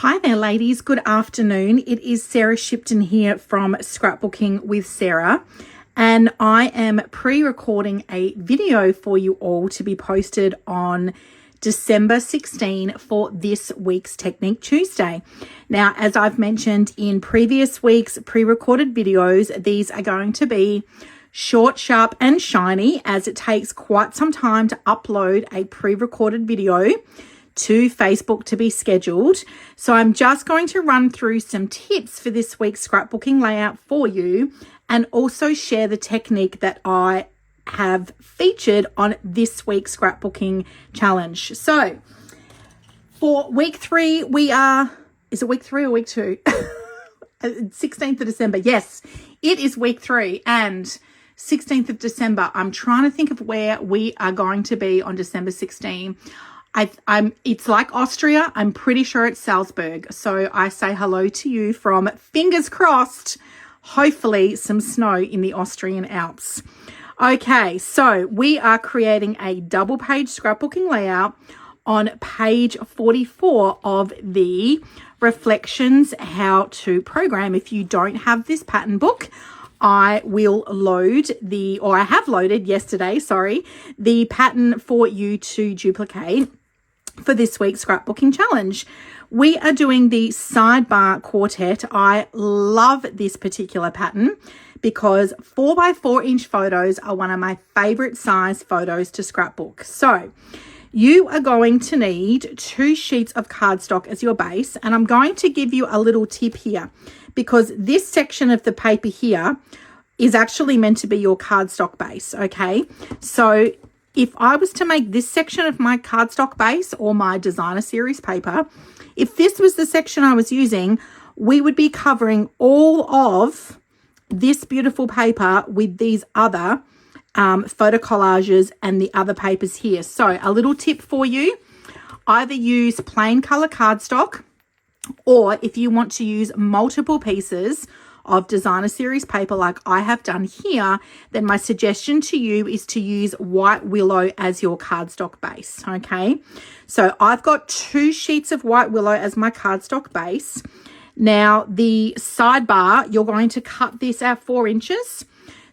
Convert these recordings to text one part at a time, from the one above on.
Hi there, ladies. Good afternoon. It is Sarah Shipton here from Scrapbooking with Sarah, and I am pre-recording a video for you all to be posted on December 16 for this week's Technique Tuesday. Now, as I've mentioned in previous weeks' pre-recorded videos, these are going to be short, sharp, and shiny, as it takes quite some time to upload a pre-recorded video to Facebook to be scheduled. So I'm just going to run through some tips for this week's scrapbooking layout for you, and also share the technique that I have featured on this week's scrapbooking challenge. So for week 3, is it week 3 or week 2? 16th of December. Yes, it is week 3 and 16th of December. I'm trying to think of where we are going to be on December 16. It's like Austria. I'm pretty sure it's Salzburg. So I say hello to you from, fingers crossed, hopefully some snow in the Austrian Alps. Okay, so we are creating a double page scrapbooking layout on page 44 of the Reflections How to Program. If you don't have this pattern book, I will I have loaded yesterday, the pattern for you to duplicate for this week's scrapbooking challenge. We are doing the sidebar quartet. I love this particular pattern because 4x4 inch photos are one of my favorite size photos to scrapbook. So you are going to need 2 sheets of cardstock as your base, and I'm going to give you a little tip here, because this section of the paper here is actually meant to be your cardstock base, okay? So if I was to make this section of my cardstock base or my designer series paper, if this was the section I was using, we would be covering all of this beautiful paper with these other photo collages and the other papers here. So a little tip for you, either use plain color cardstock, or if you want to use multiple pieces of designer series paper like I have done here, then my suggestion to you is to use white willow as your cardstock base, okay? So I've got 2 sheets of white willow as my cardstock base. Now the sidebar, you're going to cut this at 4 inches.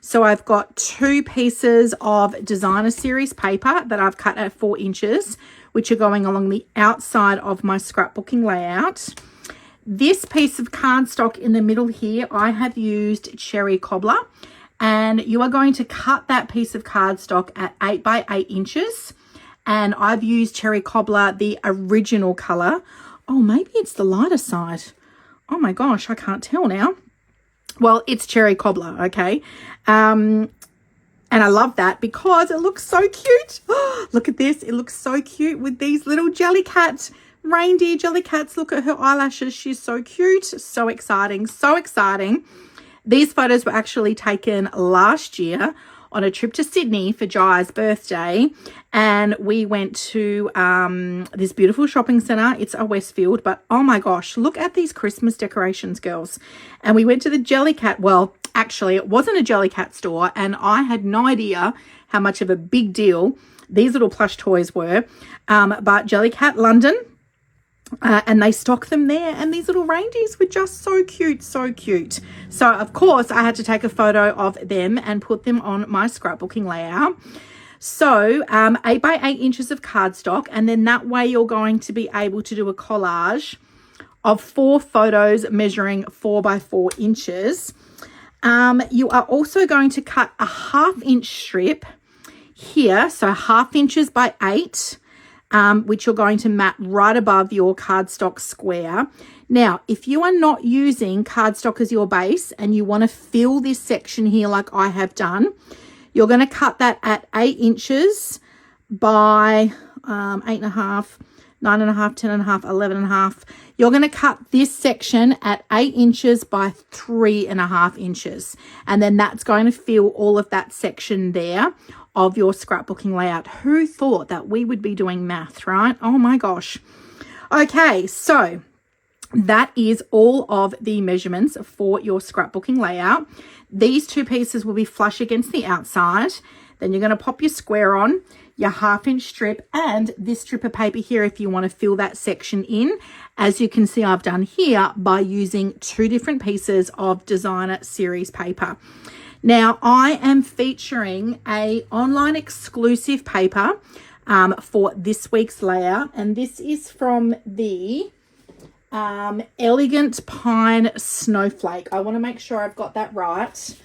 So I've got 2 pieces of designer series paper that I've cut at 4 inches, which are going along the outside of my scrapbooking layout. This piece of cardstock in the middle here, I have used cherry cobbler, and you are going to cut that piece of cardstock at 8 by 8 inches. And I've used cherry cobbler, the original color. Oh, maybe it's the lighter side. Oh my gosh, I can't tell now. Well, it's cherry cobbler, okay? And I love that because it looks so cute. Look at this. It looks so cute with these little jellycat reindeer jellycats. Look at her eyelashes. She's so cute. So exciting. So exciting. These photos were actually taken last year on a trip to Sydney for Jai's birthday, and we went to this beautiful shopping centre. It's a Westfield, but oh my gosh, look at these Christmas decorations, girls. And we went to the Jellycat. Well, actually, it wasn't a Jellycat store, and I had no idea how much of a big deal these little plush toys were, but Jellycat London, and they stock them there, and these little reindeers were just so cute, so cute. So of course I had to take a photo of them and put them on my scrapbooking layout. So 8 by 8 inches of cardstock, and then that way you're going to be able to do a collage of 4 photos measuring 4 by 4 inches. You are also going to cut a 1/2 inch strip here, so 1/2 inches by 8, which you're going to mat right above your cardstock square. Now, if you are not using cardstock as your base and you want to fill this section here like I have done, you're going to cut that at 8 inches by 8.5, 9.5, 10.5, 11.5. You're going to cut this section at 8 inches by 3.5 inches. And then that's going to fill all of that section there of your scrapbooking layout. Who thought that we would be doing math, right? Oh my gosh. Okay, so that is all of the measurements for your scrapbooking layout. These 2 pieces will be flush against the outside. Then you're going to pop your square on, your 1/2-inch strip, and this strip of paper here if you want to fill that section in. As you can see, I've done here by using 2 different pieces of designer series paper. Now, I am featuring a online exclusive paper for this week's layout, and this is from the Elegant Pine Snowflake. I want to make sure I've got that right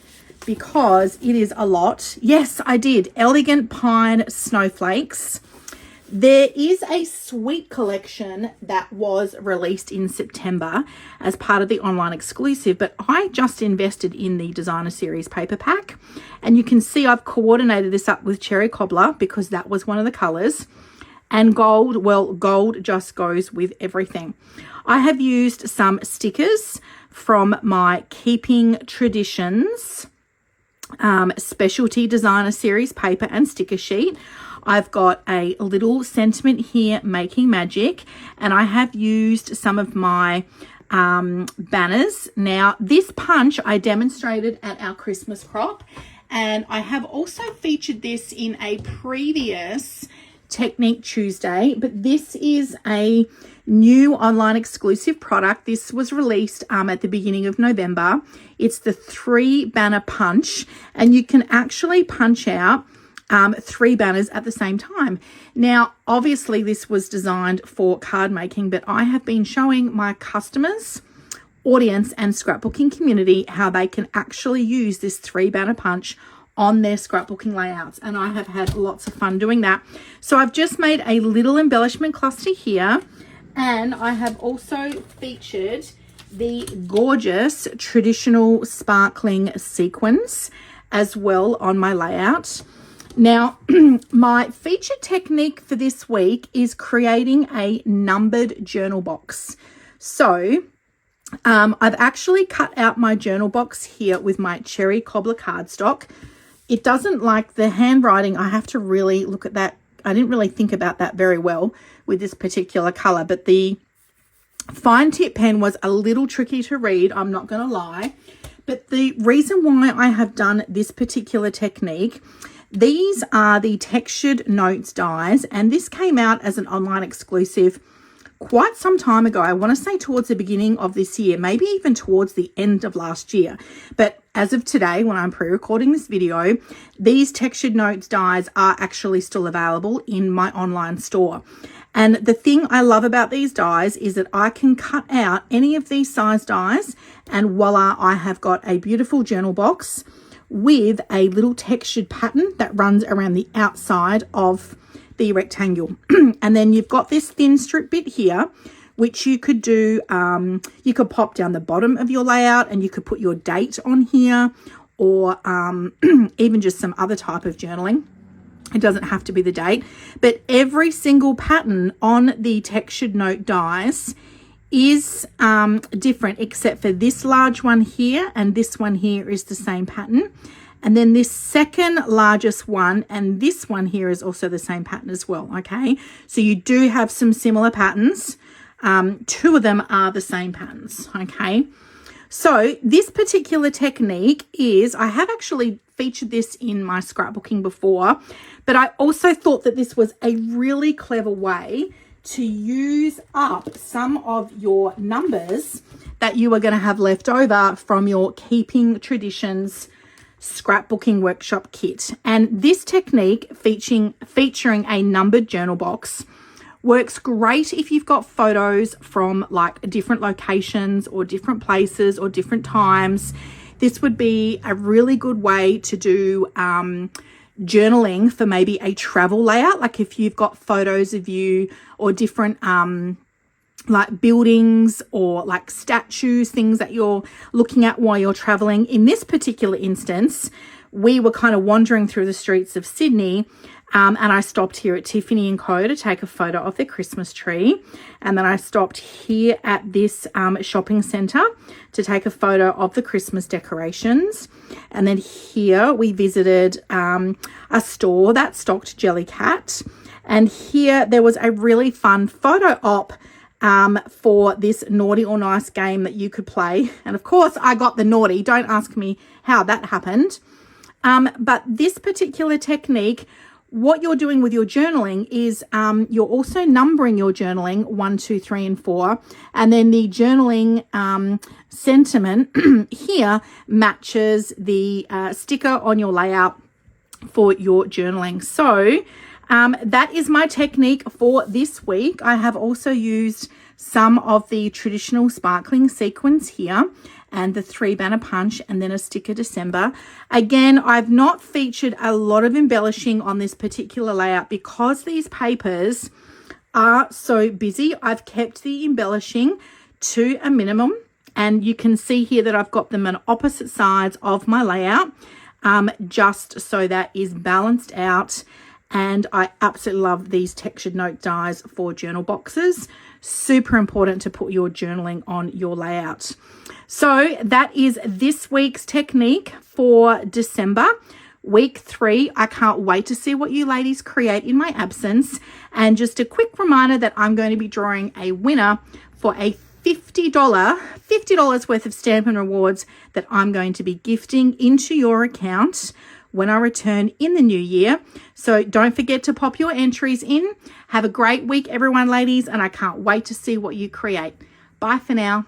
because it is a lot. Yes, I did. Elegant Pine Snowflakes. There is a sweet collection that was released in September as part of the online exclusive, but I just invested in the designer series paper pack, and you can see I've coordinated this up with cherry cobbler because that was one of the colors, and gold. Well, gold just goes with everything. I have used some stickers from my Keeping Traditions specialty designer series paper and sticker sheet. I've got a little sentiment here, making magic, and I have used some of my banners. Now, this punch I demonstrated at our Christmas crop, and I have also featured this in a previous Technique Tuesday, but this is a new online exclusive product. This was released at the beginning of November. It's the 3 banner punch, and you can actually punch out 3 banners at the same time. Now, obviously this was designed for card making, but I have been showing my customers, audience, and scrapbooking community how they can actually use this 3 banner punch on their scrapbooking layouts, and I have had lots of fun doing that. So I've just made a little embellishment cluster here, and I have also featured the gorgeous traditional sparkling sequins as well on my layout. Now, my featured technique for this week is creating a numbered journal box. So I've actually cut out my journal box here with my cherry cobbler cardstock. It doesn't like the handwriting. I have to really look at that. I didn't really think about that very well with this particular color, but the fine tip pen was a little tricky to read, I'm not going to lie. But the reason why I have done this particular technique, these are the textured notes dies, and this came out as an online exclusive quite some time ago. I want to say towards the beginning of this year, maybe even towards the end of last year. But as of today, when I'm pre-recording this video, these textured notes dies are actually still available in my online store. And the thing I love about these dies is that I can cut out any of these size dies, and voila, I have got a beautiful journal box with a little textured pattern that runs around the outside of the rectangle. And then you've got this thin strip bit here, which you could do, you could pop down the bottom of your layout and you could put your date on here, or even just some other type of journaling. It doesn't have to be the date, but every single pattern on the textured note dies is different, except for this large one here, and this one here is the same pattern. And then this second largest one and this one here is also the same pattern as well, okay? So you do have some similar patterns. 2 of them are the same patterns, okay? So this particular technique is, I have actually featured this in my scrapbooking before, but I also thought that this was a really clever way to use up some of your numbers that you are going to have left over from your Keeping Traditions scrapbooking workshop kit. And this technique featuring a numbered journal box works great if you've got photos from like different locations or different places or different times. This would be a really good way to do journaling for maybe a travel layout, like if you've got photos of you or different like buildings or like statues, things that you're looking at while you're traveling. In this particular instance, we were kind of wandering through the streets of Sydney, and I stopped here at Tiffany & Co to take a photo of their Christmas tree, and then I stopped here at this shopping centre to take a photo of the Christmas decorations, and then here we visited a store that stocked Jellycat, and here there was a really fun photo op for this naughty or nice game that you could play. And of course I got the naughty. Don't ask me how that happened. But this particular technique, what you're doing with your journaling is you're also numbering your journaling 1, 2, 3, and 4. And then the journaling sentiment here matches the sticker on your layout for your journaling. So that is my technique for this week. I have also used some of the traditional sparkling sequins here and the 3 banner punch and then a sticker December. Again, I've not featured a lot of embellishing on this particular layout because these papers are so busy. I've kept the embellishing to a minimum, and you can see here that I've got them on opposite sides of my layout, just so that is balanced out. And I absolutely love these textured note dies for journal boxes. Super important to put your journaling on your layout. So that is this week's technique for December, week 3. I can't wait to see what you ladies create in my absence. And just a quick reminder that I'm going to be drawing a winner for a $50 worth of Stampin' Rewards that I'm going to be gifting into your account when I return in the new year. So don't forget to pop your entries in. Have a great week, everyone, ladies, and I can't wait to see what you create. Bye for now.